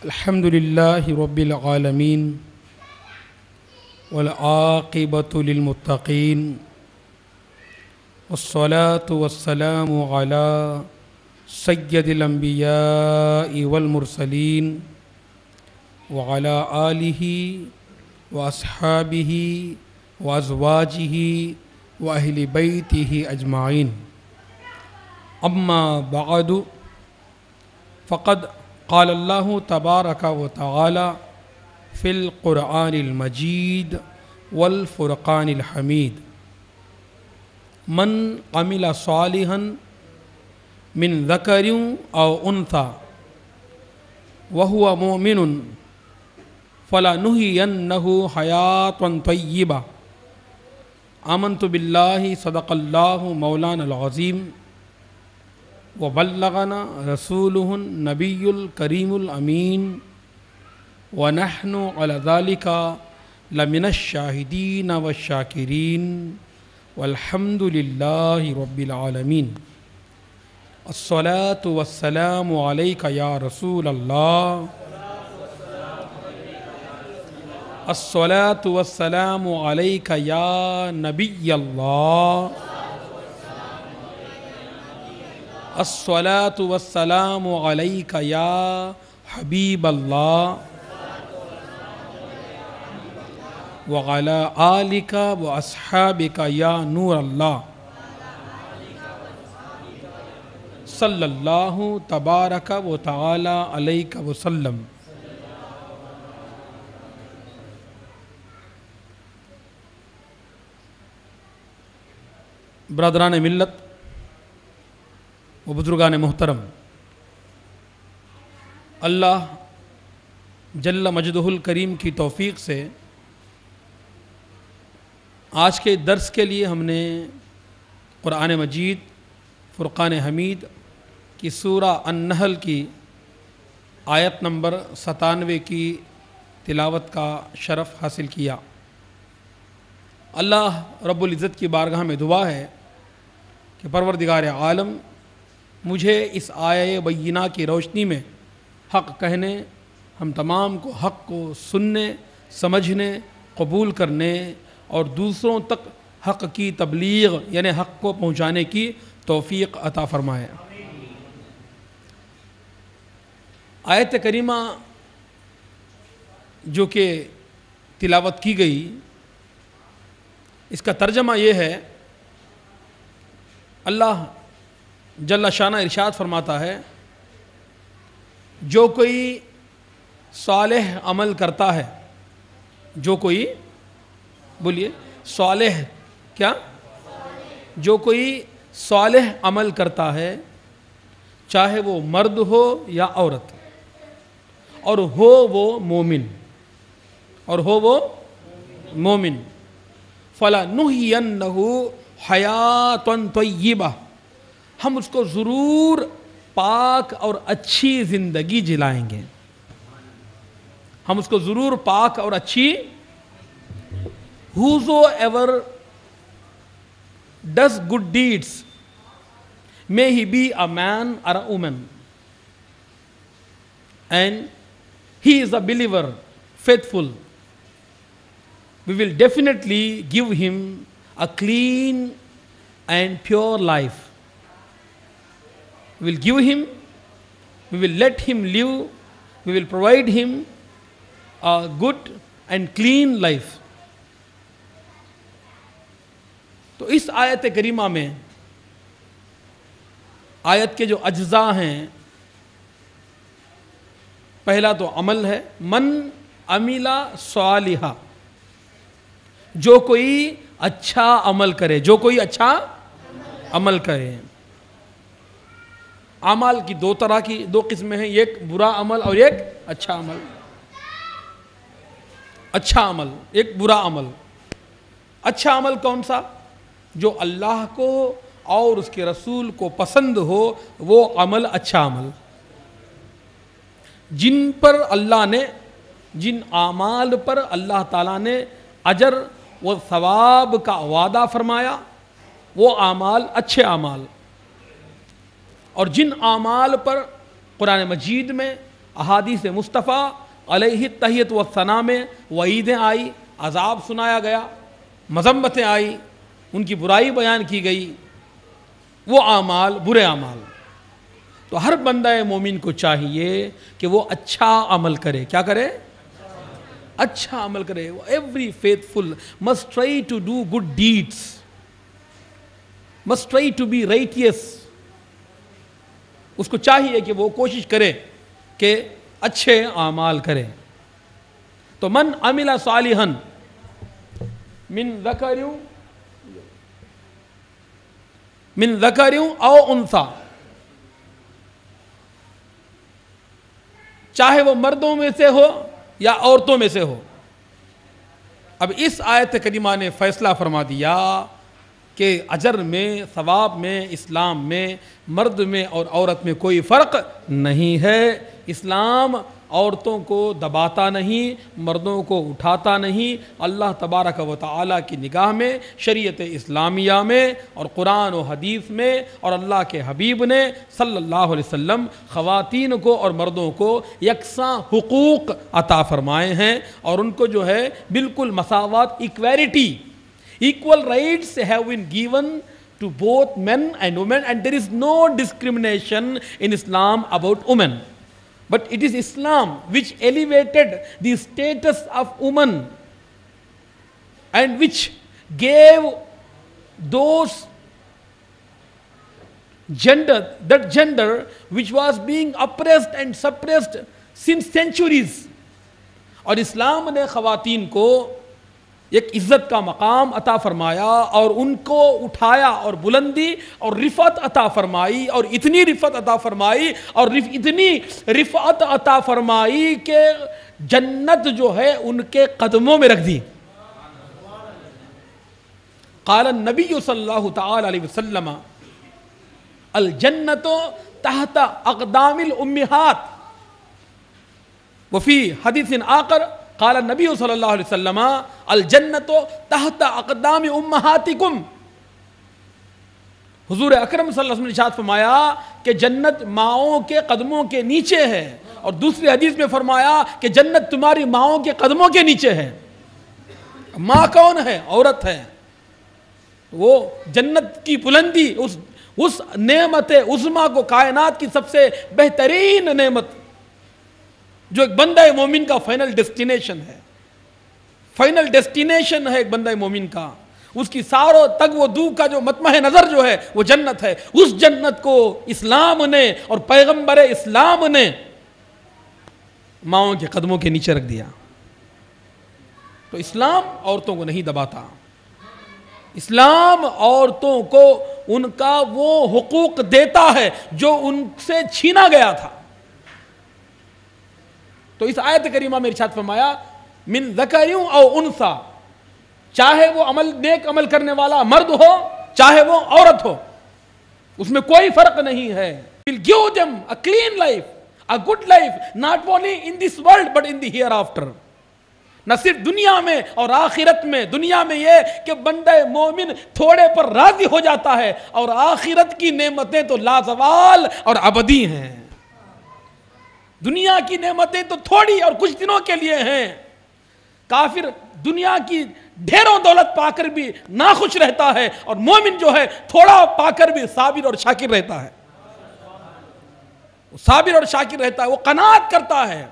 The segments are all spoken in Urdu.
الحمد لله رب العالمين والعاقبة للمتقين والصلاة والسلام على سيد الأنبياء والمرسلين وعلى آله وأصحابه وأزواجه وأهل بيته أجمعين. أما بعد فقد قال الله تبارك وتعالى في القرآن المجيد والفرقان الحميد: من عمل صالحا من ذكر أو أنثى وهو مؤمن فلنحيينه حياة طيبة. آمنت بالله صدق الله مولانا العظيم وبلغنا رسوله النبي الكريم الأمين ونحن على ذلك لمن الشاهدين والشاكرين والحمد لله رب العالمين. الصلاة والسلام عليك يا رسول الله، الصلاة والسلام عليك يا نبي الله، الصلاة والسلام عليك يا حبيب الله وعلى آلك وأصحابك يا نور الله صلى الله تبارك وتعالى عليك وسلم. برادران ملت و بزرگان محترم، اللہ جل مجدہ الکریم کی توفیق سے آج کے درس کے لیے ہم نے قرآن مجید فرقان حمید کی سورہ النحل کی آیت نمبر 97 کی تلاوت کا شرف حاصل کیا. اللہ رب العزت کی بارگاہ میں دعا ہے کہ پروردگار عالم مجھے اس آیہ بینہ کی روشنی میں حق کہنے، ہم تمام کو حق کو سننے، سمجھنے، قبول کرنے اور دوسروں تک حق کی تبلیغ یعنی حق کو پہنچانے کی توفیق عطا فرمائے. آیت کریمہ جو کہ تلاوت کی گئی، اس کا ترجمہ یہ ہے، اللہ جل شانہ ارشاد فرماتا ہے جو کوئی صالح عمل کرتا ہے، جو کوئی بولیے صالح کیا؟ جو کوئی صالح عمل کرتا ہے، چاہے وہ مرد ہو یا عورت، اور ہو وہ مومن، اور ہو وہ مومن، فَلَنُحْيِيَنَّهُ حَيَاةً طَيِّبَةً، ہم اس کو ضرور پاک اور اچھی زندگی جلائیں گے. ہم اس کو ضرور پاک اور اچھی. Whosoever does good deeds, may he be a man or a woman, and he is a believer, faithful, we will definitely give him a clean and pure life. We will give him, we will let him live, we will provide him a good and clean life. تو اس آیت کریمہ میں آیت کے جو اجزاء ہیں، پہلا تو عمل ہے، من عمل صالحا، جو کوئی اچھا عمل کرے، جو کوئی اچھا عمل کرے. اعمال کی دو قسمیں ہیں، ایک برا عمل اور ایک اچھا عمل. اچھا عمل، ایک برا عمل. اچھا عمل کون سا؟ جو اللہ کو اور اس کے رسول کو پسند ہو، وہ عمل اچھا عمل. جن پر اللہ نے، جن اعمال پر اللہ تعالیٰ نے اجر و ثواب کا وعدہ فرمایا، وہ اعمال اچھے اعمال. اور جن اعمال پر قرآن مجید میں احادیث مصطفیٰ علیہ تحیت و ثنا میں وعیدیں آئی، عذاب سنایا گیا، مذمتیں آئی، ان کی برائی بیان کی گئی، وہ اعمال برے اعمال. تو ہر بندہ مومن کو چاہیے کہ وہ اچھا عمل کرے. کیا کرے؟ اچھا عمل کرے. Every faithful must try to do good deeds, must try to be righteous. اس کو چاہیے کہ وہ کوشش کرے کہ اچھے اعمال کرے. تو من عمل صالحا من ذکر او انثی، چاہے وہ مردوں میں سے ہو یا عورتوں میں سے ہو. اب اس آیت کریمہ نے فیصلہ فرما دیا کہ اجر میں، ثواب میں، اسلام میں مرد میں اور عورت میں کوئی فرق نہیں ہے. اسلام عورتوں کو دباتا نہیں، مردوں کو اٹھاتا نہیں. اللہ تبارک و تعالیٰ کی نگاہ میں، شریعت اسلامیہ میں اور قرآن و حدیث میں اور اللہ کے حبیب نے صلی اللہ علیہ وسلم خواتین کو اور مردوں کو یکساں حقوق عطا فرمائے ہیں، اور ان کو جو ہے بالکل مساوات، equality, equal rights have been given to both men and women, and there is no discrimination in Islam about women. But it is Islam which elevated the status of woman and which gave those that gender which was being oppressed and suppressed since centuries. اور اسلام نے خواتین کو ایک عزت کا مقام عطا فرمایا اور ان کو اٹھایا اور بلندی اور رفعت عطا فرمائی، اور اتنی رفعت عطا فرمائی اور اتنی رفعت عطا فرمائی کہ جنت جو ہے ان کے قدموں میں رکھ دی. قال النبی صلی اللہ تعالی علیہ وسلم الجنت تحت اقدام الامہات. وفی حدیث آخر قال النبی صلی اللہ علیہ وسلم الجنت تحت اقدام امہاتکم. حضور اکرم صلی اللہ علیہ وسلم نے ارشاد فرمایا کہ جنت ماؤں کے قدموں کے نیچے ہے، اور دوسری حدیث میں فرمایا کہ جنت تمہاری ماؤں کے قدموں کے نیچے ہے. ماں کون ہے؟ عورت ہے. وہ جنت کی بلندی، اس نعمت عظمیٰ کو، کائنات کی سب سے بہترین نعمت جو ایک بندہ مومن کا فائنل ڈیسٹینیشن ہے، فائنل ڈیسٹینیشن ہے ایک بندہ مومن کا، اس کی ساروں تگ و دو کا جو مطمع نظر جو ہے وہ جنت ہے. اس جنت کو اسلام نے اور پیغمبر اسلام نے ماؤں کے قدموں کے نیچے رکھ دیا. تو اسلام عورتوں کو نہیں دباتا. اسلام عورتوں کو ان کا وہ حقوق دیتا ہے جو ان سے چھینا گیا تھا. تو اس آیت کریمہ میں ارشاد فرمایا من ذکر او انثی، چاہے وہ نیک عمل کرنے والا مرد ہو چاہے وہ عورت ہو، اس میں کوئی فرق نہیں ہے. Will give them a clean life, a good life, not only in this world but in the hereafter. نہ صرف دنیا میں اور آخرت میں. دنیا میں یہ کہ بندہ مومن تھوڑے پر راضی ہو جاتا ہے، اور آخرت کی نعمتیں تو لازوال اور ابدی ہیں. دنیا کی نعمتیں تو تھوڑی اور کچھ دنوں کے لیے ہیں. کافر دنیا کی ڈھیروں دولت پا کر بھی ناخوش رہتا ہے، اور مومن جو ہے تھوڑا پا کر بھی صابر اور شاکر رہتا ہے. صابر اور شاکر رہتا ہے، وہ قناعت کرتا ہے،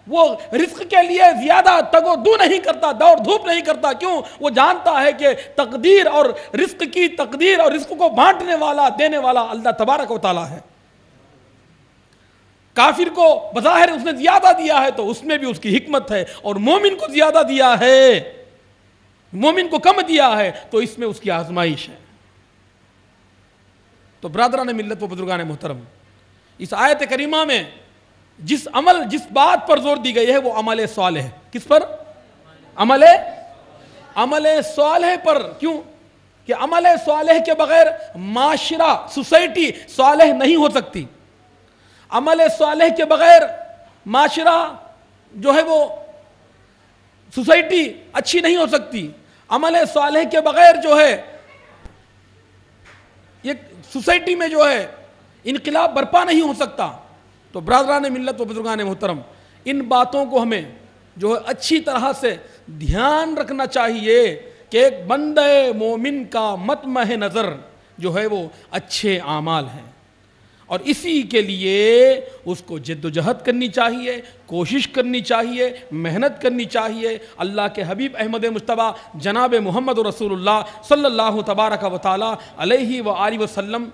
وہ رزق کے لیے زیادہ تگ و دو نہیں کرتا، دوڑ دھوپ نہیں کرتا. کیوں؟ وہ جانتا ہے کہ تقدیر اور رزق کی تقدیر اور رزق کو بانٹنے والا، دینے والا اللہ تبارک و تعالی ہے. کافر کو بظاہر اس نے زیادہ دیا ہے تو اس میں بھی اس کی حکمت ہے، اور مومن کو زیادہ دیا ہے، مومن کو کم دیا ہے تو اس میں اس کی آزمائش ہے. تو برادران ملت و بزرگان محترم، اس آیت کریمہ میں جس بات پر زور دی گئی ہے وہ عمل صالح. کس پر؟ عمل صالح پر. کیوں؟ کہ عمل صالح کے بغیر معاشرہ، سوسائٹی صالح نہیں ہو سکتی. عمل صالح کے بغیر معاشرہ جو ہے وہ سوسائٹی اچھی نہیں ہو سکتی. عمل صالح کے بغیر جو ہے یہ سوسائٹی میں جو ہے انقلاب برپا نہیں ہو سکتا. تو برادران ملت و بزرگان محترم، ان باتوں کو ہمیں جو ہے اچھی طرح سے دھیان رکھنا چاہیے کہ ایک بندہ مومن کا مطمع نظر جو ہے وہ اچھے اعمال ہیں، اور اسی کے لیے اس کو جد و جہد کرنی چاہیے، کوشش کرنی چاہیے، محنت کرنی چاہیے۔ اللہ کے حبیب احمد مجتبیٰ جناب محمد رسول اللہ صلی اللہ تبارک و تعالی علیہ وآلہ وسلم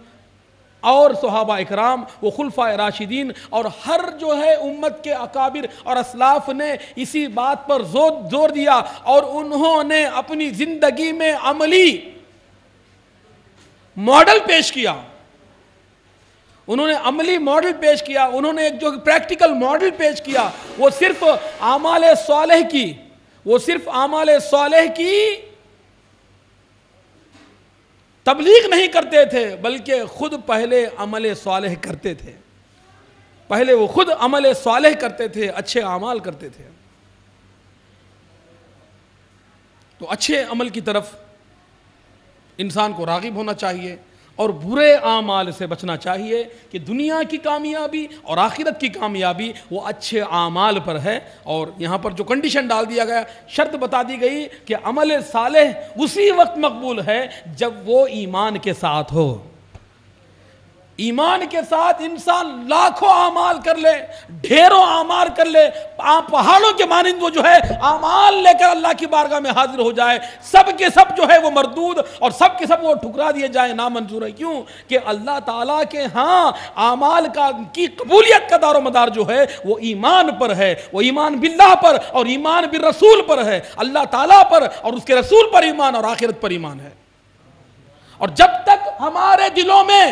اور صحابہ اکرام و خلفائے راشدین اور ہر جو ہے امت کے اکابر اور اسلاف نے اسی بات پر زور دیا، اور انہوں نے اپنی زندگی میں عملی ماڈل پیش کیا، انہوں نے عملی ماڈل پیش کیا، انہوں نے ایک جو پریکٹیکل ماڈل پیش کیا۔ وہ صرف اعمال صالح کی تبلیغ نہیں کرتے تھے، بلکہ خود پہلے عمل صالح کرتے تھے، پہلے وہ خود عمل صالح کرتے تھے، اچھے اعمال کرتے تھے۔ تو اچھے عمل کی طرف انسان کو راغب ہونا چاہیے اور برے اعمال سے بچنا چاہیے، کہ دنیا کی کامیابی اور آخرت کی کامیابی وہ اچھے اعمال پر ہے۔ اور یہاں پر جو کنڈیشن ڈال دیا گیا، شرط بتا دی گئی کہ عمل صالح اسی وقت مقبول ہے جب وہ ایمان کے ساتھ ہو۔ ایمان کے ساتھ انسان لاکھوں اعمال کر لے، ڈھیروں اعمال کر لے، پہاڑوں کے مانند وہ جو ہے اعمال لے کر اللہ کی بارگاہ میں حاضر ہو جائے، سب کے سب جو ہے وہ مردود اور سب کے سب وہ ٹھکرا دیے جائیں، نامنظور ہے۔ کیوں کہ اللہ تعالیٰ کے ہاں اعمال کی قبولیت کا دار و مدار جو ہے وہ ایمان پر ہے، وہ ایمان باللہ پر اور ایمان بالرسول پر ہے، اللہ تعالیٰ پر اور اس کے رسول پر ایمان اور آخرت پر ایمان ہے۔ اور جب تک ہمارے دلوں میں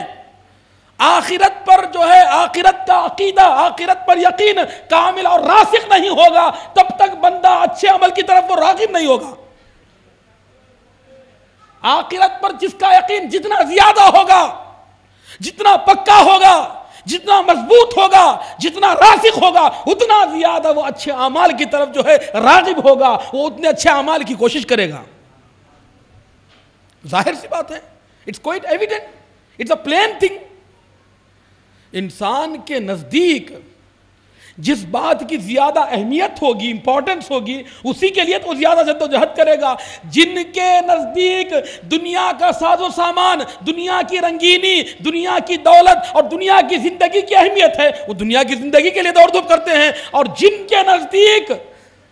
آخرت پر جو ہے آخرت کا عقیدہ، آخرت پر یقین کامل اور راسخ نہیں ہوگا، تب تک بندہ اچھے عمل کی طرف وہ راغب نہیں ہوگا۔ آخرت پر جس کا یقین جتنا زیادہ ہوگا، جتنا پکا ہوگا، جتنا مضبوط ہوگا، جتنا راسخ ہوگا، اتنا زیادہ وہ اچھے اعمال کی طرف جو ہے راغب ہوگا، وہ اتنے اچھے اعمال کی کوشش کرے گا۔ ظاہر سی بات ہے، it's quite evident, it's a plain thing. انسان کے نزدیک جس بات کی زیادہ اہمیت ہوگی، امپورٹنس ہوگی، اسی کے لیے تو زیادہ جد و جہد کرے گا۔ جن کے نزدیک دنیا کا ساز و سامان، دنیا کی رنگینی، دنیا کی دولت اور دنیا کی زندگی کی اہمیت ہے، وہ دنیا کی زندگی کے لیے دوڑ دھوپ کرتے ہیں، اور جن کے نزدیک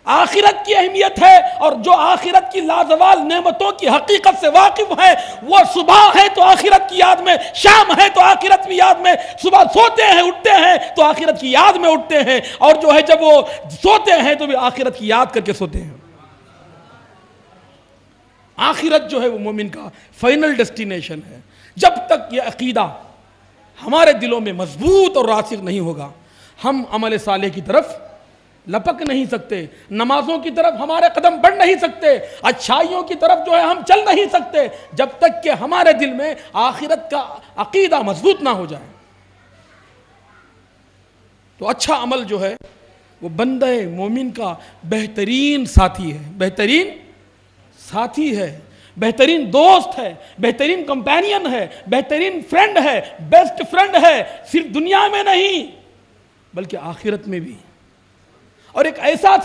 آخرت کی اہمیت ہے اور جو آخرت کی لازوال نعمتوں کی حقیقت سے واقف ہے، وہ صبح ہے تو آخرت کی یاد میں، شام ہے تو آخرت کی یاد میں، صبح سوتے ہیں اٹھتے ہیں تو آخرت کی یاد میں اٹھتے ہیں، اور جو ہے جب وہ سوتے ہیں تو بھی آخرت کی یاد کر کے سوتے ہیں۔ آخرت جو ہے وہ مومن کا فائنل ڈیسٹینیشن ہے۔ جب تک یہ عقیدہ ہمارے دلوں میں مضبوط اور راسخ نہیں ہوگا، ہم عمل صالح کی طرف لپک نہیں سکتے، نمازوں کی طرف ہمارے قدم بڑھ نہیں سکتے، اچھائیوں کی طرف جو ہے ہم چل نہیں سکتے، جب تک کہ ہمارے دل میں آخرت کا عقیدہ مضبوط نہ ہو جائے۔ تو اچھا عمل جو ہے وہ بندہ مومن کا بہترین ساتھی ہے، بہترین ساتھی ہے، بہترین دوست ہے، بہترین کمپینین ہے، بہترین فرینڈ ہے، بیسٹ فرینڈ ہے، صرف دنیا میں نہیں بلکہ آخرت میں بھی۔ اور ایک ایسا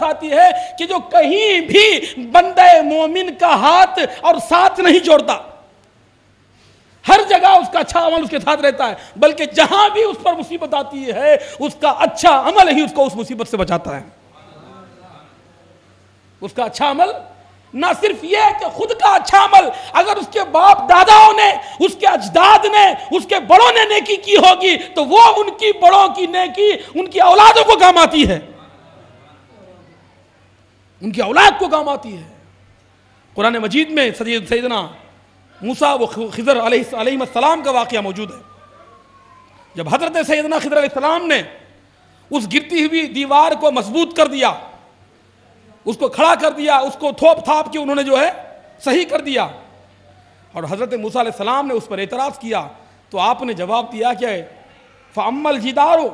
ساتھی ہے کہ جو کہیں بھی بندہ مومن کا ہاتھ اور ساتھ نہیں جوڑتا، ہر جگہ اس کا اچھا عمل اس کے ساتھ رہتا ہے، بلکہ جہاں بھی اس پر مصیبت آتی ہے اس کا اچھا عمل ہی اس کو اس مصیبت سے بچاتا ہے۔ اس کا اچھا عمل نہ صرف یہ کہ خود کا اچھا عمل، اگر اس کے باپ داداؤں نے، اس کے اجداد نے، اس کے بڑوں نے نیکی کی ہوگی تو وہ ان کی بڑوں کی نیکی ان کی اولادوں کو کام آتی ہے، ان کی اولاد کو کام آتی ہے۔ قرآن مجید میں سیدنا موسیٰ و خضر علیہ السلام کا واقعہ موجود ہے۔ جب حضرت سیدنا خضر علیہ السلام نے اس گرتی ہوئی دیوار کو مضبوط کر دیا، اس کو کھڑا کر دیا، اس کو تھوپ تھاپ کے انہوں نے جو ہے صحیح کر دیا، اور حضرت موسیٰ علیہ السلام نے اس پر اعتراض کیا تو آپ نے جواب دیا کہ فَأَمَّا الْجِدَارُ،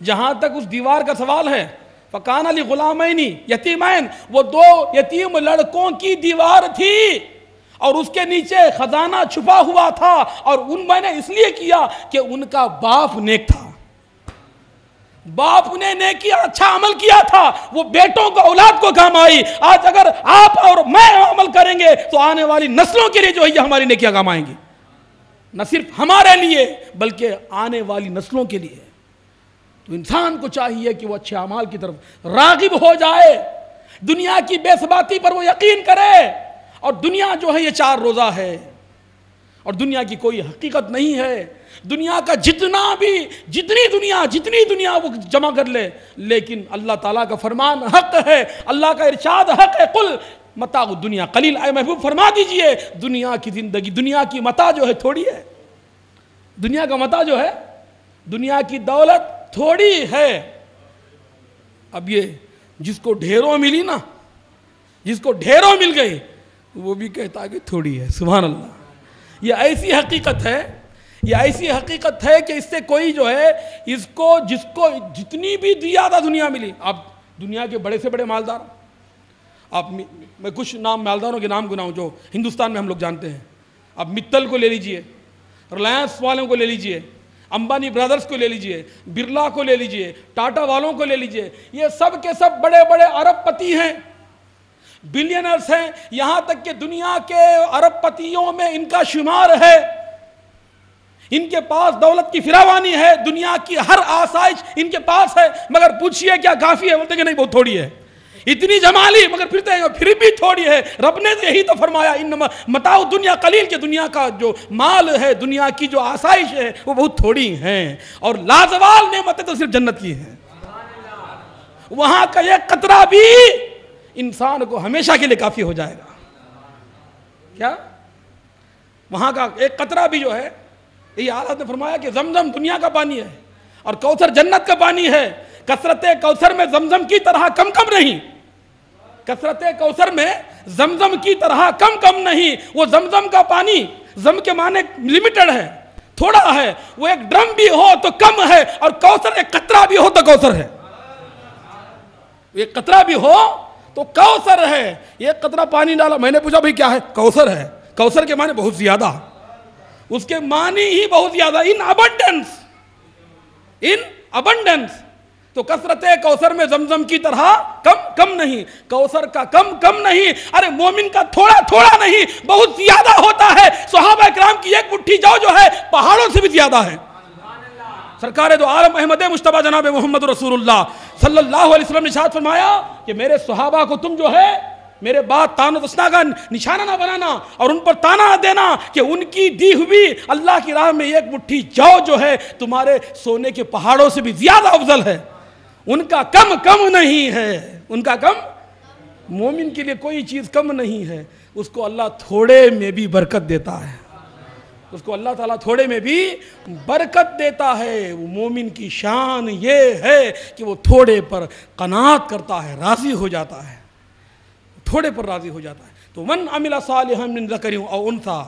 جہاں تک اس دیوار کا سوال ہے، فَكَانَ لِغُلَامَيْنِ یتیمین، وہ دو یتیم لڑکوں کی دیوار تھی اور اس کے نیچے خزانہ چھپا ہوا تھا، اور ان میں نے اس لیے کیا کہ ان کا باپ نیک تھا۔ باپ نے نیکی اچھا عمل کیا تھا، وہ بیٹوں کو اولاد کو کام آئی. آج اگر آپ اور میں عمل کریں گے تو آنے والی نسلوں کے لیے جو ہے یہ ہماری نیکیاں کام آئیں گی، نہ صرف ہمارے لیے بلکہ آنے والی نسلوں کے لیے. تو انسان کو چاہیے کہ وہ اچھے اعمال کی طرف راغب ہو جائے، دنیا کی بے ثباتی پر وہ یقین کرے. اور دنیا جو ہے یہ 4 روزہ ہے، اور دنیا کی کوئی حقیقت نہیں ہے. دنیا کا جتنی دنیا وہ جمع کر لے، لیکن اللہ تعالیٰ کا فرمان حق ہے، اللہ کا ارشاد حق ہے. قل متاع الدنیا قلیل، اے محبوب فرما دیجئے دنیا کی زندگی، دنیا کی متاع جو ہے تھوڑی ہے. دنیا کا متاع جو ہے، دنیا کی دولت تھوڑی ہے. اب یہ جس کو ڈھیروں ملی نا، جس کو ڈھیروں مل گئی وہ بھی کہتا ہے کہ تھوڑی ہے. سبحان اللہ. یہ ایسی حقیقت ہے کہ اس سے کوئی جو ہے جس کو جتنی بھی زیادہ دنیا ملی. اب دنیا کے بڑے سے بڑے مالدار، آپ میں کچھ مالداروں کے نام گناؤں جو ہندوستان میں ہم لوگ جانتے ہیں. اب متل کو لے لیجئے، ریلائنس والوں کو لے لیجئے، امبانی برادرز کو لے لیجئے، برلا کو لے لیجئے، ٹاٹا والوں کو لے لیجئے. یہ سب کے سب بڑے بڑے ارب پتی ہیں، بلینرز ہیں. یہاں تک کہ دنیا کے ارب پتیوں میں ان کا شمار ہے. ان کے پاس دولت کی فراوانی ہے، دنیا کی ہر آسائش ان کے پاس ہے. مگر پوچھئے کیا کافی ہے؟ بولتے کہ نہیں، بہت تھوڑی ہے. اتنی جما لی مگر پھر بھی تھوڑی ہے. رب نے یہی تو فرمایا انما متاع الدنیا قلیل، کہ دنیا کا جو مال ہے، دنیا کی جو آسائش ہے وہ بہت تھوڑی ہیں، اور لازوال نعمتیں تو صرف جنت کی ہیں. وہاں کا ایک قطرہ بھی انسان کو ہمیشہ کے لیے کافی ہو جائے گا. کیا وہاں کا ایک قطرہ بھی جو ہے، یہ حضرت نے فرمایا کہ زمزم دنیا کا پانی ہے اور کوثر جنت کا پانی ہے. کثرت کوثر میں زمزم کی طرح کم نہیں، کثرت کوثر میں زمزم کی طرح کم نہیں. وہ زمزم کا پانی، زم کے معنی لمیٹڈ ہے، تھوڑا ہے. وہ ایک ڈرم بھی ہو تو کم ہے، اور کوثر ایک قطرہ بھی ہو تو کوثر ہے. ایک قطرہ بھی ہو تو کوثر ہے. ایک قطرہ پانی ڈالا، میں نے پوچھا بھئی کیا ہے؟ کوثر ہے. کوثر کے معنی بہت زیادہ، اس کے معنی ہی بہت زیادہ، ان ابنڈنس. تو کثرت کوثر میں زمزم کی طرح کم نہیں، کوثر کا کم نہیں. ارے مومن کا تھوڑا نہیں، بہت زیادہ ہوتا ہے. صحابہ کرام کی ایک مٹھی جو ہے پہاڑوں سے بھی زیادہ ہے. سرکار دو عالم احمد مجتبی جناب محمد رسول اللہ صلی اللہ علیہ وسلم نے ارشاد فرمایا کہ میرے صحابہ کو تم جو ہے میرے بعد تان و تسنا کا نشانہ نہ بنانا اور ان پر تانا نہ دینا کہ ان کی دی ہوئی اللہ کی راہ میں ایک مٹھی جو ہے تمہارے سونے کے پہاڑوں سے بھی زیادہ افضل ہے. ان کا کم نہیں ہے، ان کا کم. مومن کے لیے کوئی چیز کم نہیں ہے. اس کو اللہ تھوڑے میں بھی برکت دیتا ہے، اس کو اللہ تعالیٰ تھوڑے میں بھی برکت دیتا ہے. وہ مومن کی شان یہ ہے کہ وہ تھوڑے پر قناعت کرتا ہے، راضی ہو جاتا ہے، تھوڑے پر راضی ہو جاتا ہے. تو من عمل صالحا من ذکر او انثی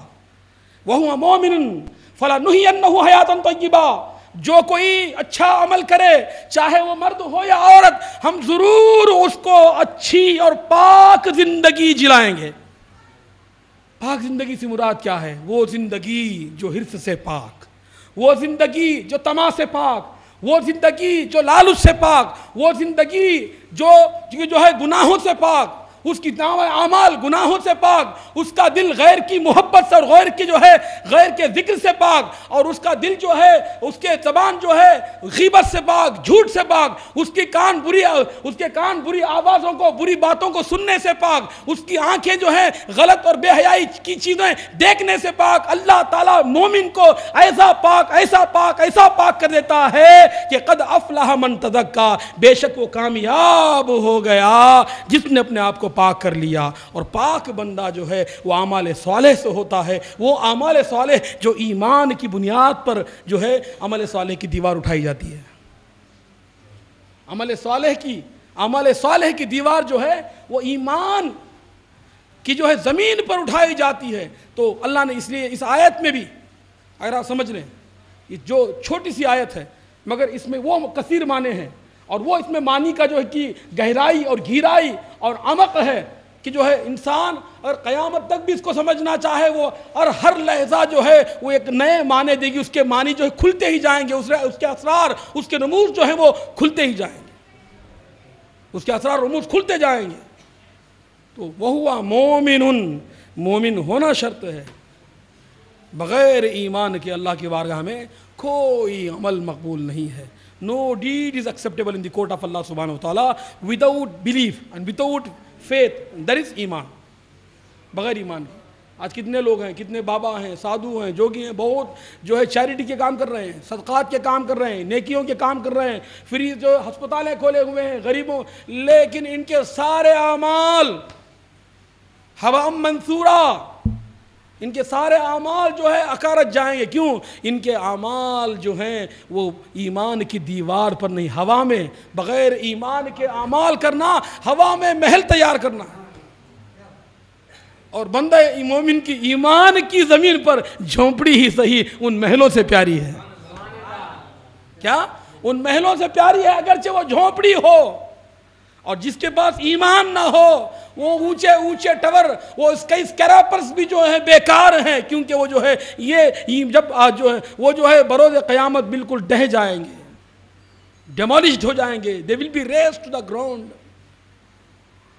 وهو مؤمن فلنحینہ حیاتا طیبہ. جو کوئی اچھا عمل کرے چاہے وہ مرد ہو یا عورت، ہم ضرور اس کو اچھی اور پاک زندگی جلائیں گے. پاک زندگی سے مراد کیا ہے؟ وہ زندگی جو حرص سے پاک، وہ زندگی جو طمع سے پاک، وہ زندگی جو لالچ سے پاک، وہ زندگی جو ہے گناہوں سے پاک، اس کی اعمال گناہوں سے پاک، اس کا دل غیر کی محبت سے اور غیر کی جو ہے غیر کے ذکر سے پاک، اور اس کا دل جو ہے اس کے زبان جو ہے غیبت سے پاک، جھوٹ سے پاک، اس کے کان بری آوازوں کو، بری باتوں کو سننے سے پاک، اس کی آنکھیں جو ہے غلط اور بے حیائی کی چیزیں دیکھنے سے پاک. اللہ تعالیٰ مومن کو ایسا پاک کر دیتا ہے کہ قد افلح من تزکا، بے شک وہ کامیاب ہو گیا جس نے اپنے آپ کو پاک کر لیا. اور پاک بندہ جو ہے وہ اعمال صالح سے ہوتا ہے. وہ اعمال صالح جو ایمان کی بنیاد پر جو ہے عمل صالح کی دیوار اٹھائی جاتی ہے. عمل صالح کی دیوار جو ہے وہ ایمان کی جو ہے زمین پر اٹھائی جاتی ہے. تو اللہ نے اس لیے اس آیت میں بھی، اگر آپ سمجھ لیں، یہ جو چھوٹی سی آیت ہے مگر اس میں وہ کثیر معنی ہیں، اور وہ اس میں معنی کا جو ہے کہ گہرائی اور گہرائی اور عمق ہے. کہ جو ہے انسان اور قیامت تک بھی اس کو سمجھنا چاہے وہ، اور ہر لحظہ جو ہے وہ ایک نئے معنی دے گی، اس کے معنی جو ہے کھلتے ہی جائیں گے، اس کے اسرار، اس کے رموز جو ہیں وہ کھلتے ہی جائیں گے، اس کے اسرار رموز کھلتے جائیں گے. تو وہ مومن، مومن ہونا شرط ہے. بغیر ایمان کے اللہ کی بارگاہ میں کوئی عمل مقبول نہیں ہے. No deed is acceptable in the court of Allah subhanahu wa ta'ala without belief and without faith. There is ایمان. بغیر ایمان کے آج کتنے لوگ ہیں، کتنے بابا ہیں، سادھو ہیں، جوگی ہیں، بہت جو ہے چیریٹی کے کام کر رہے ہیں، صدقات کے کام کر رہے ہیں، نیکیوں کے کام کر رہے ہیں، فری جو ہسپتالیں کھولے ہوئے ہیں غریبوں، لیکن ان کے سارے اعمال ہوا منصورہ، ان کے سارے اعمال جو ہے اکارت جائیں گے. کیوں؟ ان کے اعمال جو ہیں وہ ایمان کی دیوار پر نہیں، ہوا میں. بغیر ایمان کے اعمال کرنا ہوا میں محل تیار کرنا. اور بندہ مومن کی ایمان کی زمین پر جھونپڑی ہی صحیح ان محلوں سے پیاری ہے. کیا؟ ان محلوں سے پیاری ہے اگرچہ وہ جھونپڑی ہو. اور جس کے پاس ایمان نہ ہو وہ اونچے اونچے ٹاور، وہ اسکیراپرس بھی جو ہیں بیکار ہیں، کیونکہ وہ جو ہے یہ جب جو ہے وہ جو ہے بروز قیامت بالکل ڈہ جائیں گے، ڈیمولشڈ ہو جائیں گے. they will be razed to the ground.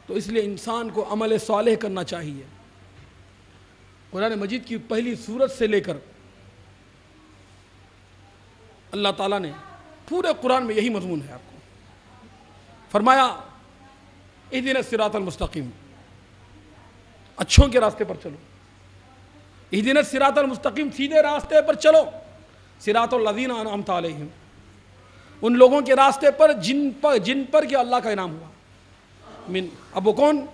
تو اس لیے انسان کو عمل صالح کرنا چاہیے. قرآن مجید کی پہلی سورت سے لے کر اللہ تعالیٰ نے پورے قرآن میں یہی مضمون ہے. آپ کو فرمایا اہدنا الصراط المستقیم، اچھوں کے راستے پر چلو. اہدنا الصراط المستقیم، سیدھے راستے پر چلو. صراط الذین انعمت علیہم، ان لوگوں کے راستے پر جن پر کہ اللہ کا انعام ہوا. اب وہ کون؟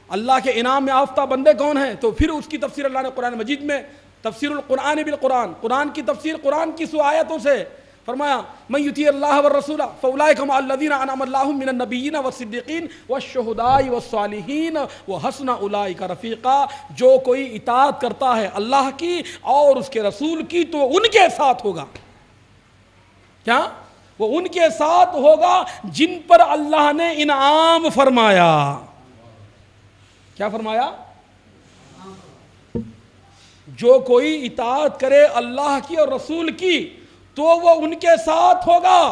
اللہ کے انعام میں آفتہ بندے کون ہیں؟ تو پھر اس کی تفسیر اللہ نے قرآن مجید میں، تفسیر القرآن بالقرآن، قرآن کی تفسیر قرآن کی سو آیتوں سے فرمایا من یطیع اللہ والرسول فاولئک مع الذین انعم اللہ من النبیین والصدیقین والشہداء والصالحین وحسن اولئک رفیقا. جو کوئی اطاعت کرتا ہے اللہ کی اور اس کے رسول کی تو ان کے ساتھ ہوگا. کیا؟ وہ ان کے ساتھ ہوگا جن پر اللہ نے انعام فرمایا. کیا فرمایا؟ جو کوئی اطاعت کرے اللہ کی اور رسول کی تو وہ ان کے ساتھ ہوگا.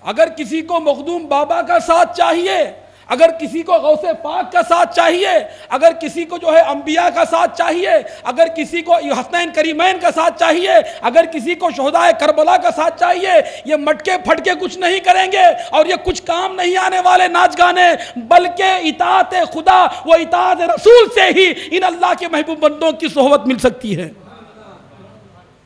اگر کسی کو مخدوم بابا کا ساتھ چاہیے، اگر کسی کو غوث پاک کا ساتھ چاہیے، اگر کسی کو جو ہے انبیاء کا ساتھ چاہیے، اگر کسی کو حسنین کریمین کا ساتھ چاہیے، اگر کسی کو شہدائے کربلا کا ساتھ چاہیے، یہ مٹکے پھٹکے کچھ نہیں کریں گے اور یہ کچھ کام نہیں آنے والے ناچ گانے، بلکہ اطاعت خدا و اطاعت رسول سے ہی ان اللہ کے محبوب بندوں کی صحبت مل سکتی ہے.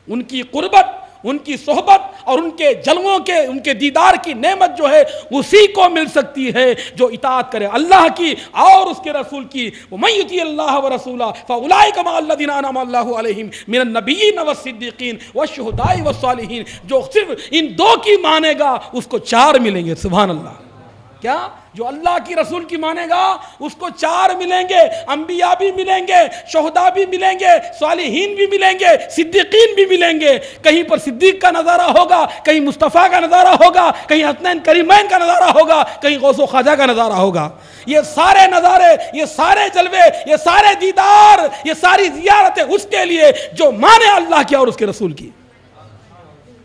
ان کی قربت، ان کی صحبت اور ان کے جلووں کے، ان کے دیدار کی نعمت جو ہے اسی کو مل سکتی ہے جو اطاعت کرے اللہ کی اور اس کے رسول کی. وَمَن يُطِعِ اللَّهَ وَرَسُولَهُ فَأُولَئِكَ مَعَ الَّذِينَ أَنْعَمَ اللَّهُ عَلَيْهِمْ مِنَ النَّبِيِّينَ وَالصِّدِّيقِينَ وَالشُّهَدَاءِ وَالصَّالِحِينَ. جو صرف ان دو کی مانے گا اس کو چار ملیں گے. سبحان اللہ. کیا؟ جو اللہ کی رسول کی مانے گا اس کو چار ملیں گے. انبیاء بھی ملیں گے، شہداء بھی ملیں گے، صالحین بھی ملیں گے، صدیقین بھی ملیں گے. کہیں پر صدیق کا نظارہ ہوگا، کہیں مصطفیٰ کا نظارہ ہوگا، کہیں حسنین کریمین کا نظارہ ہوگا، کہیں غوث و خواجہ کا نظارہ ہوگا. یہ سارے نظارے، یہ سارے جلوے، یہ سارے دیدار، یہ ساری زیارتیں اس کے لیے جو مانے اللہ کی اور اس کے رسول کی،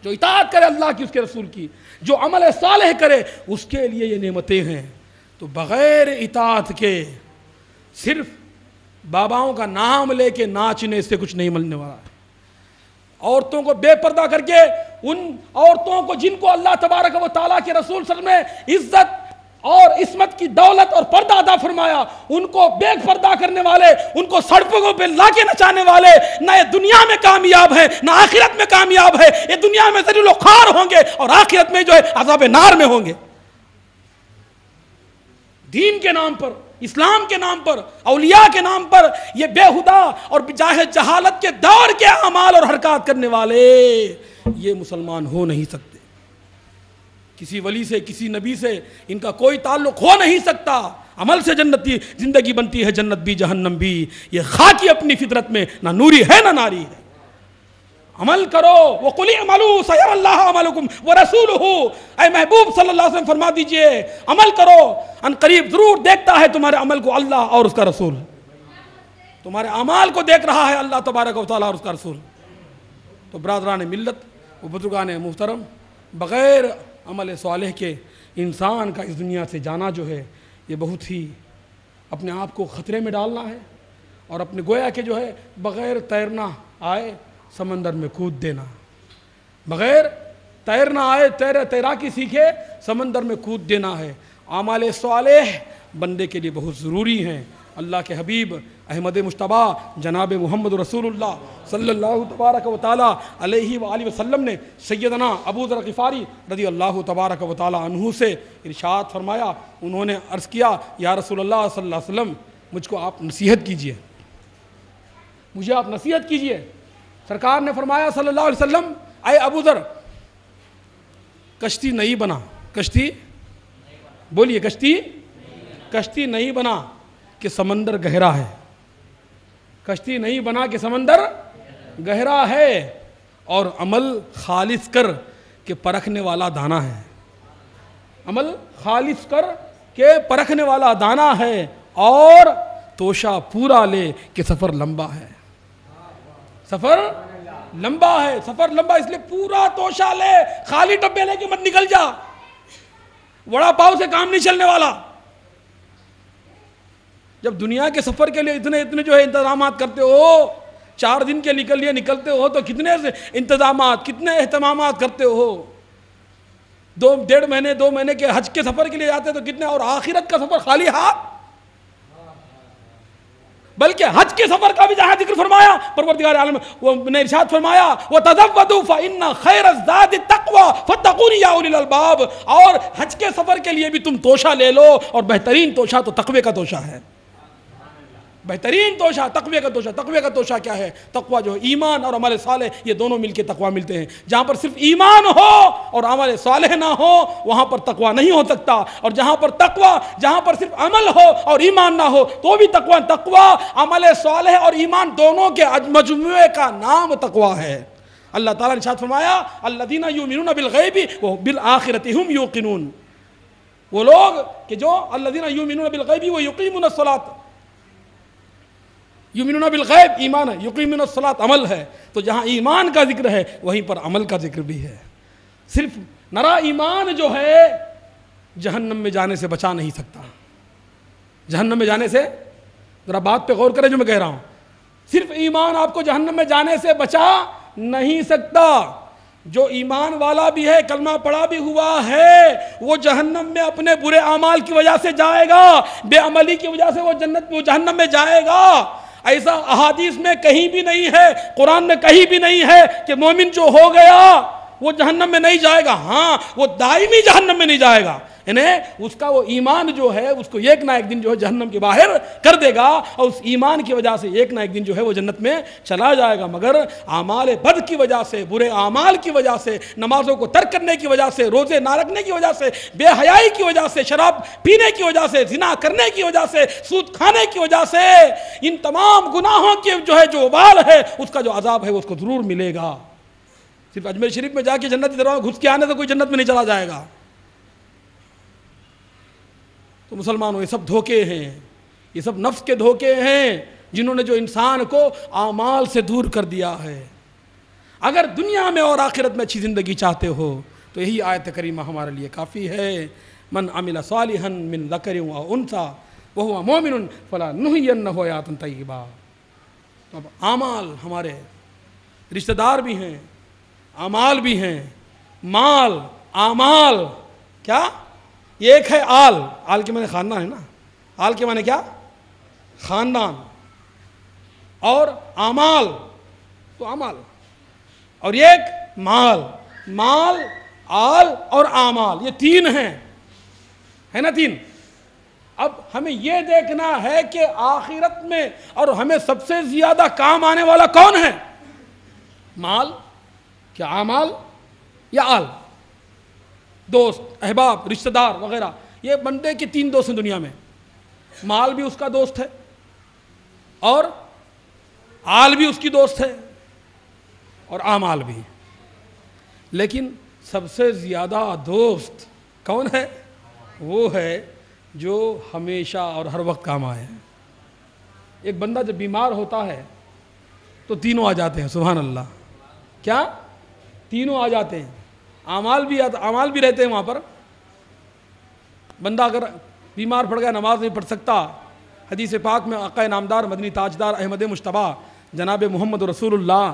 جو اطاعت کرے اللہ کی، اس کے رسول کی، جو عمل صالح کرے، اس کے لیے یہ نعمتیں ہیں. تو بغیر اطاعت کے صرف باباؤں کا نام لے کے ناچنے سے کچھ نہیں ملنے والا ہے. عورتوں کو بے پردہ کر کے، ان عورتوں کو جن کو اللہ تبارک و تعالیٰ کے رسول صلی اللہ علیہ وسلم نے عزت اور عصمت کی دولت اور پردہ عطا فرمایا، ان کو بے پردہ کرنے والے، ان کو سڑکوں پہ لا کے نچانے والے نہ یہ دنیا میں کامیاب ہیں نہ آخرت میں کامیاب ہے. یہ دنیا میں ذلیل و خوار ہوں گے اور آخرت میں جو ہے عذاب نار میں ہوں گے. دین کے نام پر، اسلام کے نام پر، اولیاء کے نام پر یہ بےہودہ اور جہالت کے دور کے اعمال اور حرکات کرنے والے یہ مسلمان ہو نہیں سکتے. کسی ولی سے، کسی نبی سے ان کا کوئی تعلق ہو نہیں سکتا. عمل سے جنتی زندگی بنتی ہے، جنت بھی جہنم بھی. یہ خاکی اپنی فطرت میں نہ نوری ہے نہ ناری ہے. عمل کرو. وَقُلِ اعْمَلُوا سَيَرَى اللَّهُ عَمَلَكُمْ وَرَسُولُهُ. اے محبوب صلی اللہ علیہ وسلم فرما دیجئے عمل کرو, ان قریب ضرور دیکھتا ہے تمہارے عمل کو اللہ اور اس کا رسول. تمہارے اعمال کو دیکھ رہا ہے اللہ تبارک و تعالیٰ اور اس کا رسول. تو برادران ملت و بزرگان محترم, بغیر عمل صالح کے انسان کا اس دنیا سے جانا جو ہے یہ بہت ہی اپنے آپ کو خطرے میں ڈالنا ہے, اور اپنے گویا کہ جو ہے بغیر تیرنا آئے سمندر میں کود دینا. بغیر تیرنا آئے تیراکی سیکھے سمندر میں کود دینا ہے. اعمال صالح بندے کے لیے بہت ضروری ہیں. اللہ کے حبیب احمد مجتبیٰ جناب محمد رسول اللہ صلی اللہ تبارک و تعالیٰ علیہ وآلہ وسلم نے سیدنا ابو ذر غفاری رضی اللہ تبارک و تعالیٰ عنہ سے ارشاد فرمایا. انہوں نے عرض کیا یا رسول اللہ صلی اللہ علیہ وسلم مجھ کو آپ نصیحت کیجئے, مجھے آپ نصیحت کیجئے. سرکار نے فرمایا صلی اللہ علیہ وسلم اے ابو ذر کشتی نہیں بنا, کشتی بولیے کشتی نہیں بنا کہ سمندر گہرا ہے, کشتی نہیں بنا کہ سمندر گہرا ہے, اور عمل خالص کر کہ پرکھنے والا دانا ہے. عمل خالص کر کہ پرکھنے والا دانا ہے, اور توشہ پورا لے کہ سفر لمبا ہے. سفر لمبا ہے, سفر لمبا اس لیے پورا توشہ لے, خالی ڈبے لے کے مت نکل جا. وڑا پاؤ سے کام نہیں چلنے والا. جب دنیا کے سفر کے لیے اتنے جو ہے انتظامات کرتے ہو, 4 دن کے نکلتے ہو تو کتنے انتظامات کتنے اہتمامات کرتے ہو. 2 مہینے کے حج کے سفر کے لیے جاتے تو کتنے, اور آخرت کا سفر خالی ہاتھ. بلکہ حج کے سفر کا بھی جہاں ذکر فرمایا پروردگار عالم وہ نے ارشاد فرمایا وَتَزَوَّدُوا فَإِنَّ خَيْرَ الزَّادِ التَّقْوَىٰ فَاتَّقُونِ يَا أُولِي الْأَلْبَابِ. اور حج کے سفر کے لیے بھی تم توشہ لے لو, اور بہترین توشہ تو تقوی کا توشہ ہے. بہترین توشہ تقوی کا توشہ. تقوی کا توشہ کیا ہے؟ تقوی جو ہے ایمان اور عمل صالح, یہ دونوں مل کے تقوی ملتے ہیں. جہاں پر صرف ایمان ہو اور عمل صالح نہ ہو وہاں پر تقوی نہیں ہو سکتا, اور جہاں پر صرف عمل ہو اور ایمان نہ ہو تو بھی تقوی عمل صالح اور ایمان دونوں کے مجموعے کا نام تقوی ہے. اللہ تعالیٰ نے ارشاد فرمایا الذین یؤمنون بالغیب وبالآخرۃ ہم یوقنون. وہ لوگ کہ جو الذین یؤمنون بالغیب ویقیمون الصلاۃ, یؤمنون بالغیب ایمان ہے, یقیمون الصلاۃ عمل ہے. تو جہاں ایمان کا ذکر ہے وہیں پر عمل کا ذکر بھی ہے. صرف نرا ایمان جو ہے جہنم میں جانے سے بچا نہیں سکتا. جہنم میں جانے سے, ذرا بات پہ غور کریں جو میں کہہ رہا ہوں, صرف ایمان آپ کو جہنم میں جانے سے بچا نہیں سکتا. جو ایمان والا بھی ہے, کلمہ پڑھا بھی ہوا ہے, وہ جہنم میں اپنے برے اعمال کی وجہ سے جائے گا, بے عملی کی وجہ سے وہ جہنم میں جائے گا. ایسا احادیث میں کہیں بھی نہیں ہے, قرآن میں کہیں بھی نہیں ہے کہ مومن جو ہو گیا وہ جہنم میں نہیں جائے گا. ہاں وہ دائمی جہنم میں نہیں جائے گا, یعنی اس کا وہ ایمان جو ہے اس کو ایک نہ ایک دن جو ہے جہنم کے باہر کر دے گا, اور اس ایمان کی وجہ سے ایک نہ ایک دن جو ہے وہ جنت میں چلا جائے گا. مگر اعمال بد کی وجہ سے, برے اعمال کی وجہ سے, نمازوں کو ترک کرنے کی وجہ سے, روزے نہ رکھنے کی وجہ سے, بے حیائی کی وجہ سے, شراب پینے کی وجہ سے, زنا کرنے کی وجہ سے, سود کھانے کی وجہ سے, ان تمام گناہوں کی جو وبال ہے اس کا جو عذاب ہے اس کو ضرور ملے گا. صرف اجمیر شریف میں جا کے جنت کی دروازے گھس کے آنے سے کوئی جنت میں نہیں چلا جائے گا. تو مسلمانوں یہ سب دھوکے ہیں, یہ سب نفس کے دھوکے ہیں جنہوں نے جو انسان کو اعمال سے دور کر دیا ہے. اگر دنیا میں اور آخرت میں اچھی زندگی چاہتے ہو تو یہی آیت کریمہ ہمارے لیے کافی ہے. من عمل صالحا من ذکر و انثی وهو مؤمن فلنحینہ حیاۃ طیبہ. اب اعمال ہمارے رشتہ دار بھی ہیں, اعمال بھی ہیں. مال, اعمال کیا, یہ ایک ہے آل, آل کے معنی خاندان ہے نا, آل کے معنی کیا, خاندان, اور اعمال تو اعمال, اور ایک مال. مال, آل اور اعمال, یہ 3 ہیں, ہے نا 3. اب ہمیں یہ دیکھنا ہے کہ آخرت میں اور ہمیں سب سے زیادہ کام آنے والا کون ہے, مال کیا اعمال یا آل. دوست, احباب, رشتہ دار وغیرہ, یہ بندے کے 3 دوست ہیں دنیا میں. مال بھی اس کا دوست ہے اور آل بھی اس کی دوست ہے, اور اعمال بھی. لیکن سب سے زیادہ دوست کون ہے؟ وہ ہے جو ہمیشہ اور ہر وقت کام آئے. ایک بندہ جب بیمار ہوتا ہے تو تینوں آ جاتے ہیں. سبحان اللہ. کیا؟ تینوں آ جاتے ہیں. اعمال بھی رہتے ہیں وہاں پر. بندہ اگر بیمار پڑ گیا، نماز نہیں پڑھ سکتا، حدیث پاک میں آقا نامدار مدنی تاجدار احمد مجتبیٰ جناب محمد رسول اللہ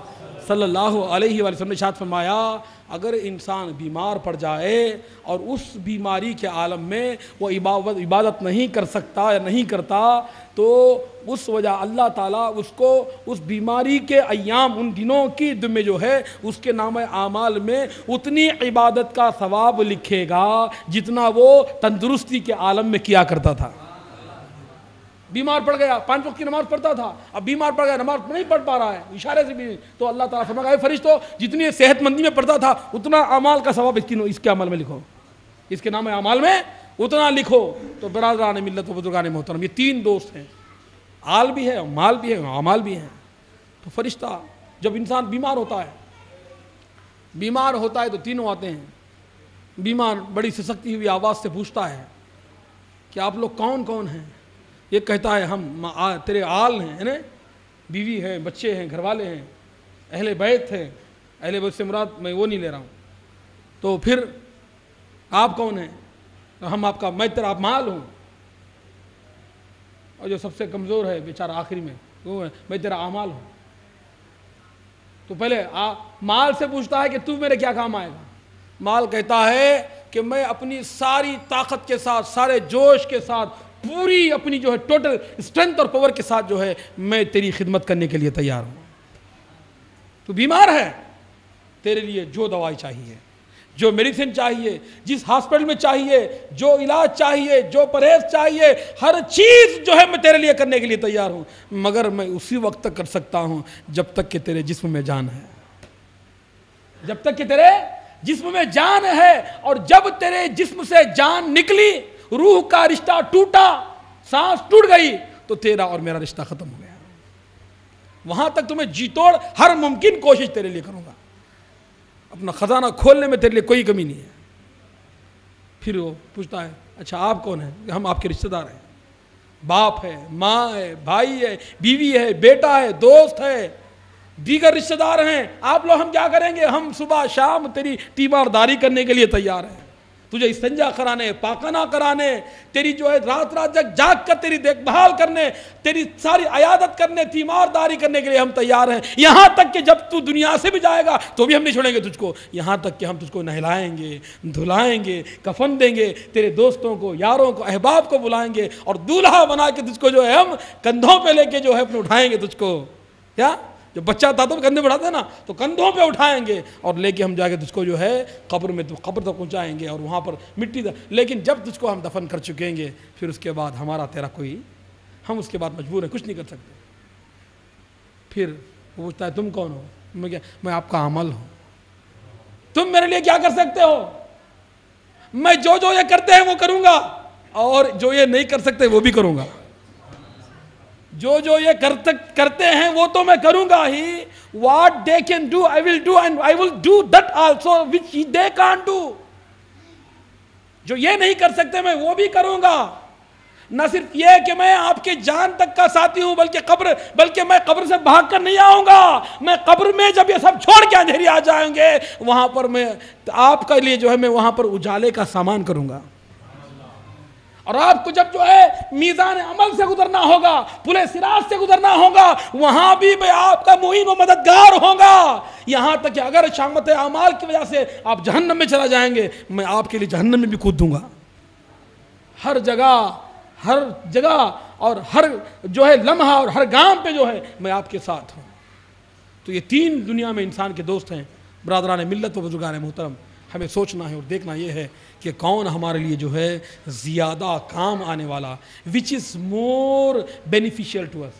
صلی اللہ علیہ وسلم نے ارشاد فرمایا، اگر انسان بیمار پڑ جائے اور اس بیماری کے عالم میں وہ عبادت نہیں کر سکتا یا نہیں کرتا، تو اس وجہ اللہ تعالیٰ اس کو اس بیماری کے ایام، ان دنوں کی میں جو ہے اس کے نام اعمال میں اتنی عبادت کا ثواب لکھے گا جتنا وہ تندرستی کے عالم میں کیا کرتا تھا. بیمار پڑ گیا، 5 وقت کی نماز پڑھتا تھا، اب بیمار پڑ گیا، نماز نہیں پڑھ پا رہا ہے، اشارے سے بھی، تو اللہ تعالیٰ فرمایا اے فرشتوں، جتنی صحت مندی میں پڑھتا تھا اتنا اعمال کا ثواب اس کے عمل میں لکھو، اس کے نام اعمال میں اتنا لکھو. تو برادران ملت و بزرگان محترم، یہ 3 دوست ہیں، آل بھی ہے، مال بھی ہے، اعمال بھی ہیں. تو فرشتہ جب انسان بیمار ہوتا ہے تو تینوں آتے ہیں. بیمار بڑی سسکتی ہوئی آواز سے پوچھتا ہے کہ آپ لوگ کون کون ہیں؟ یہ کہتا ہے ہم تیرے آل ہیں، بیوی ہیں، بچے ہیں، گھر والے ہیں، اہل بیت ہیں. اہل بیت سے مراد میں وہ نہیں لے رہا ہوں. تو پھر آپ کون ہیں؟ ہم آپ کا، میں تیرا مال ہوں، اور جو سب سے کمزور ہے بیچارہ آخری میں وہ ہے، میں تیرا اعمال ہوں. تو پہلے مال سے پوچھتا ہے کہ تو میرے کیا کام آئے گا؟ مال کہتا ہے کہ میں اپنی ساری طاقت کے ساتھ، سارے جوش کے ساتھ، پوری اپنی جو ہے ٹوٹل اسٹرینتھ اور پاور کے ساتھ جو ہے میں تیری خدمت کرنے کے لیے تیار ہوں. تو بیمار ہے، تیرے لیے جو دوائی چاہیے، جو میڈیسن چاہیے، جس ہاسپٹل میں چاہیے، جو علاج چاہیے، جو پرہیز چاہیے، ہر چیز جو ہے میں تیرے لیے کرنے کے لیے تیار ہوں، مگر میں اسی وقت تک کر سکتا ہوں جب تک کہ تیرے جسم میں جان ہے. جب تک کہ تیرے جسم میں جان ہے، اور جب تیرے جسم سے جان نکلی، روح کا رشتہ ٹوٹا، سانس ٹوٹ گئی، تو تیرا اور میرا رشتہ ختم ہو گیا. وہاں تک تمہیں جی توڑ ہر ممکن کوشش تیرے لیے کروں گا، اپنا خزانہ کھولنے میں تیرے لیے کوئی کمی نہیں ہے. پھر وہ پوچھتا ہے اچھا آپ کون ہیں؟ ہم آپ کے رشتہ دار ہیں، باپ ہے، ماں ہے، بھائی ہے، بیوی ہے، بیٹا ہے، دوست ہے، دیگر رشتہ دار ہیں. آپ لوگ ہم کیا کریں گے؟ ہم صبح شام تیری تیمارداری کرنے کے لیے تیار ہیں، تجھے استنجا کرانے، پاکانہ کرانے، تیری جو ہے رات جاگ کر تیری دیکھ بھال کرنے، تیری ساری عیادت کرنے، تیمارداری کرنے کے لیے ہم تیار ہیں. یہاں تک کہ جب تو دنیا سے بھی جائے گا تو بھی ہم نہیں چھوڑیں گے تجھ کو، یہاں تک کہ ہم تجھ کو نہلائیں گے، دھلائیں گے، کفن دیں گے، تیرے دوستوں کو، یاروں کو، احباب کو بلائیں گے، اور دولہا بنا کے تجھ کو جو ہے ہم کندھوں پہ لے کے جو ہے اپنے اٹھائیں گے تجھ کو. کیا؟ جب بچہ تھا تو کندھے بڑھاتے نا، تو کندھوں پہ اٹھائیں گے اور لے کے ہم جا کے تجھ کو جو ہے قبر میں قبر تک پہنچائیں گے، اور وہاں پر مٹی لیکن جب تجھ کو ہم دفن کر چکیں گے، پھر اس کے بعد ہمارا تیرا کوئی، ہم اس کے بعد مجبور ہیں، کچھ نہیں کر سکتے. پھر وہ پوچھتا ہے تم کون ہو؟ میں آپ کا عمل ہوں. تم میرے لیے کیا کر سکتے ہو؟ میں جو یہ کرتے ہیں وہ کروں گا، اور جو یہ نہیں کر سکتے وہ بھی کروں گا. جو یہ کرتے ہیں وہ تو میں کروں گا ہی. What they can do I will do, and I will do that also which they can't do. جو یہ نہیں کر سکتے میں وہ بھی کروں گا. نہ صرف یہ کہ میں آپ کے جان تک کا ساتھی ہوں، بلکہ میں قبر سے بھاگ کر نہیں آؤں گا. میں قبر میں جب یہ سب چھوڑ کے اندھیری آ جائیں گے، وہاں پر میں آپ کے لیے جو ہے میں وہاں پر اجالے کا سامان کروں گا. اور آپ کو جب جو ہے میزان عمل سے گزرنا ہوگا، پلے صراط سے گزرنا ہوگا، وہاں بھی میں آپ کا معین و مددگار ہوں گا. یہاں تک کہ اگر شامت اعمال کی وجہ سے آپ جہنم میں چلا جائیں گے، میں آپ کے لیے جہنم میں بھی کود دوں گا. ہر جگہ اور ہر جو ہے لمحہ اور ہر گام پہ جو ہے میں آپ کے ساتھ ہوں. تو یہ 3 دنیا میں انسان کے دوست ہیں. برادران ملت و بزرگان محترم، ہمیں سوچنا ہے اور دیکھنا یہ ہے کہ کون ہمارے لیے جو ہے زیادہ کام آنے والا، which is more beneficial to us.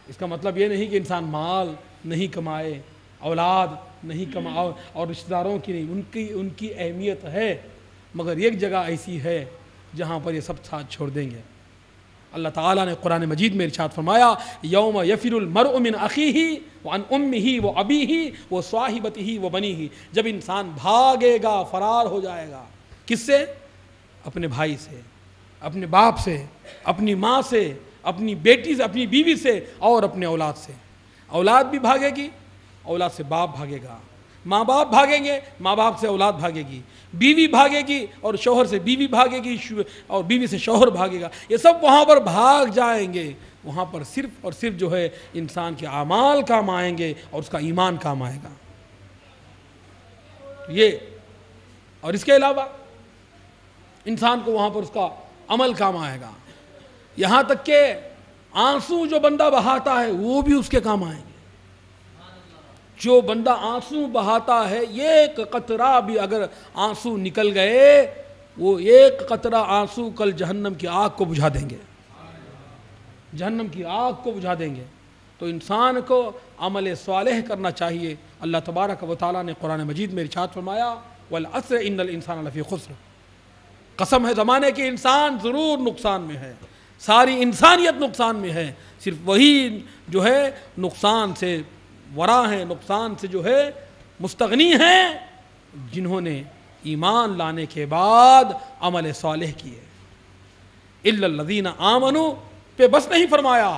اس کا مطلب یہ نہیں کہ انسان مال نہیں کمائے، اولاد نہیں کمائے، اور رشتہ داروں کی نہیں، ان کی اہمیت ہے، مگر ایک جگہ ایسی ہے جہاں پر یہ سب ساتھ چھوڑ دیں گے. اللہ تعالیٰ نے قرآن مجید میں ارشاد فرمایا یوم یفر المرء من اخیہ وعن امہ وابیہ وصاحبتہ وبنیہ، جب انسان بھاگے گا، فرار ہو جائے گا، کس سے؟ اپنے بھائی سے، اپنے باپ سے، اپنی ماں سے، اپنی بیٹی سے، اپنی بیوی سے، اور اپنے اولاد سے۔ اولاد بھی بھاگے گی، اولاد سے باپ بھاگے گا، ماں باپ بھاگیں گے، ماں باپ سے اولاد بھاگے گی، بیوی بھاگے گی اور شوہر سے بیوی بھاگے گی، اور بیوی سے شوہر بھاگے گا۔ یہ سب وہاں پر بھاگ جائیں گے۔ وہاں پر صرف اور صرف جو ہے انسان کے اعمال کام آئیں گے اور اس کا ایمان کام آئے گا۔ یہ اور اس کے علاوہ انسان کو وہاں پر اس کا عمل کام آئے گا، یہاں تک کہ آنسو جو بندہ بہاتا ہے وہ بھی اس کے کام آئیں گے۔ جو بندہ آنسو بہاتا ہے، ایک قطرہ بھی اگر آنسو نکل گئے، وہ ایک قطرہ آنسو کل جہنم کی آگ کو بجھا دیں گے، جہنم کی آگ کو بجھا دیں گے۔ تو انسان کو عمل صالح کرنا چاہیے۔ اللہ تبارک و تعالیٰ نے قرآن مجید میں ارشاد فرمایا والعصر ان الانسان لفی خسر، قسم ہے زمانے کے انسان ضرور نقصان میں ہے، ساری انسانیت نقصان میں ہے، صرف وہی جو ہے نقصان سے ورا ہیں، نقصان سے جو ہے مستغنی ہیں، جنہوں نے ایمان لانے کے بعد عمل صالح کیے۔ الا الذین آمنوا پہ بس نہیں فرمایا،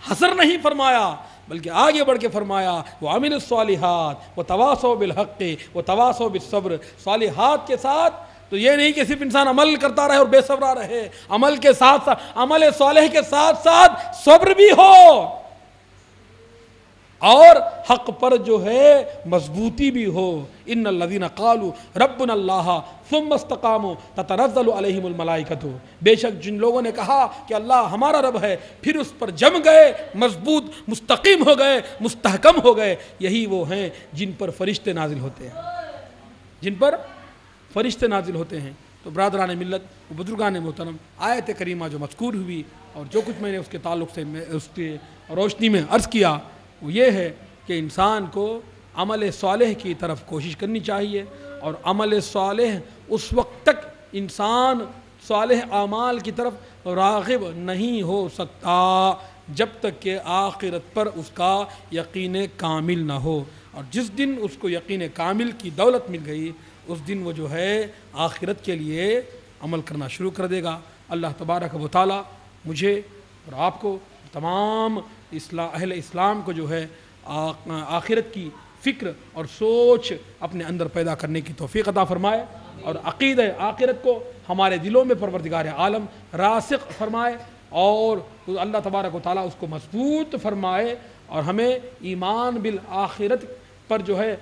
حصر نہیں فرمایا، بلکہ آگے بڑھ کے فرمایا وعملوا الصالحات وتواصوا بالحق وتواصوا بالصبر۔ صالحات کے ساتھ تو یہ نہیں کہ صرف انسان عمل کرتا رہے اور بے صبرا رہے، عمل کے ساتھ ساتھ، عمل صالح کے ساتھ ساتھ صبر بھی ہو، اور حق پر جو ہے مضبوطی بھی ہو۔ ان الذین قالوا ربنا اللہ ثم استقاموا تتنزل علیہم الملائکۃ، بے شک جن لوگوں نے کہا کہ اللہ ہمارا رب ہے، پھر اس پر جم گئے، مضبوط مستقیم ہو گئے، مستحکم ہو گئے، یہی وہ ہیں جن پر فرشتے نازل ہوتے ہیں، جن پر فرشتے نازل ہوتے ہیں۔ تو برادران ملت، بزرگان محترم، آیت کریمہ جو مذکور ہوئی اور جو کچھ میں نے اس کے تعلق سے اس کی روشنی میں عرض کیا، وہ یہ ہے کہ انسان کو عمل صالح کی طرف کوشش کرنی چاہیے، اور عمل صالح اس وقت تک انسان صالح اعمال کی طرف راغب نہیں ہو سکتا جب تک کہ آخرت پر اس کا یقین کامل نہ ہو، اور جس دن اس کو یقین کامل کی دولت مل گئی، اس دن وہ جو ہے آخرت کے لیے عمل کرنا شروع کر دے گا۔ اللہ تبارک و تعالی مجھے اور آپ کو، تمام اہل اسلام کو جو ہے آخرت کی فکر اور سوچ اپنے اندر پیدا کرنے کی توفیق عطا فرمائے، اور عقیدہ آخرت کو ہمارے دلوں میں پروردگار عالم راسخ فرمائے، اور اللہ تبارک و تعالیٰ اس کو مضبوط فرمائے، اور ہمیں ایمان بالآخرت پر جو ہے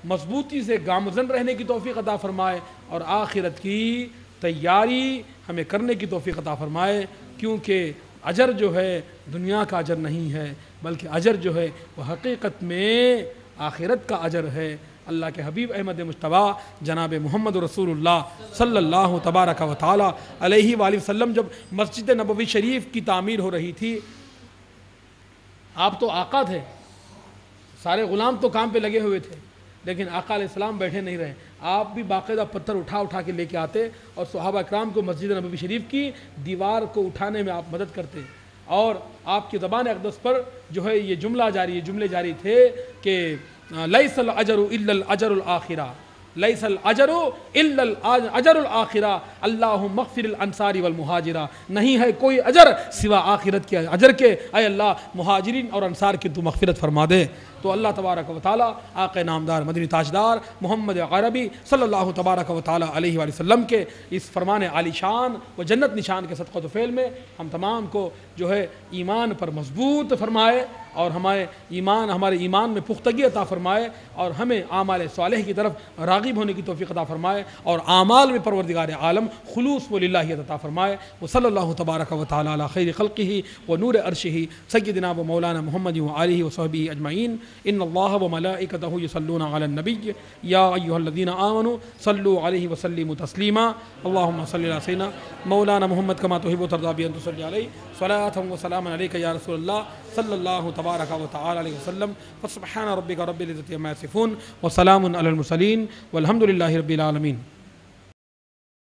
مضبوطی سے گامزن رہنے کی توفیق عطا فرمائے، اور آخرت کی تیاری ہمیں کرنے کی توفیق عطا فرمائے، کیونکہ اجر جو ہے دنیا کا اجر نہیں ہے، بلکہ اجر جو ہے وہ حقیقت میں آخرت کا اجر ہے۔ اللہ کے حبیب احمد مجتبیٰ جناب محمد رسول اللہ صلی اللہ تبارک و تعالی علیہ وآلہ وسلم جب مسجد نبوی شریف کی تعمیر ہو رہی تھی، آپ تو آقا تھے، سارے غلام تو کام پہ لگے ہوئے تھے، لیکن آقا علیہ السلام بیٹھے نہیں رہے، آپ بھی باقاعدہ پتھر اٹھا کے لے کے آتے، اور صحابہ کرام کو مسجد نبوی شریف کی دیوار کو اٹھانے میں آپ مدد کرتے، اور آپ کی زبان اقدس پر جو ہے یہ جملے جاری تھے کہ لیس الاجر الا الاجر الاخرہ، لیس الاجر الا الاجر الاخرہ، اللہم اغفر الانصار والمہاجرہ، نہیں ہے کوئی اجر سوا آخرت کے اجر کے، اے اللہ مہاجرین اور انصار کی تو مغفرت فرما دے۔ تو اللہ تبارک و تعالیٰ آقا نامدار مدنی تاجدار محمد عربی صلی اللہ تبارک و تعالیٰ علیہ وآلہ وسلم کے اس فرمان عالی شان و جنت نشان کے صدقہ و فعل میں ہم تمام کو جو ہے ایمان پر مضبوط فرمائے، اور ہمارے ایمان میں پختگی عطا فرمائے، اور ہمیں اعمال صالح کی طرف راغب ہونے کی توفیق عطا فرمائے، اور اعمال میں پروردگار عالم خلوص و للہیت عطا فرمائے۔ وصلی اللہ تبارک و تعالیٰ علی خیر خلقہ و نور عرشہ سیدنا و مولانا محمد و آلہ و صحبہ اجمعین۔ ان اللہ و ملائکتہ یصلون علی النبی یا ایھا الذین آمنوا صلوا علیہ وسلموا تسلیما۔ اللہم صلی علی سیدنا مولانا محمد کما تحب و ترضی بان تصلی علیہ صلاۃ و سلاما علیک یا رسول اللہ صلی اللہ تبارک و تعالی علیہ وسلم۔ فسبحان ربک رب العزۃ عما یصفون وسلام علی المرسلین والحمد للہ رب العالمین۔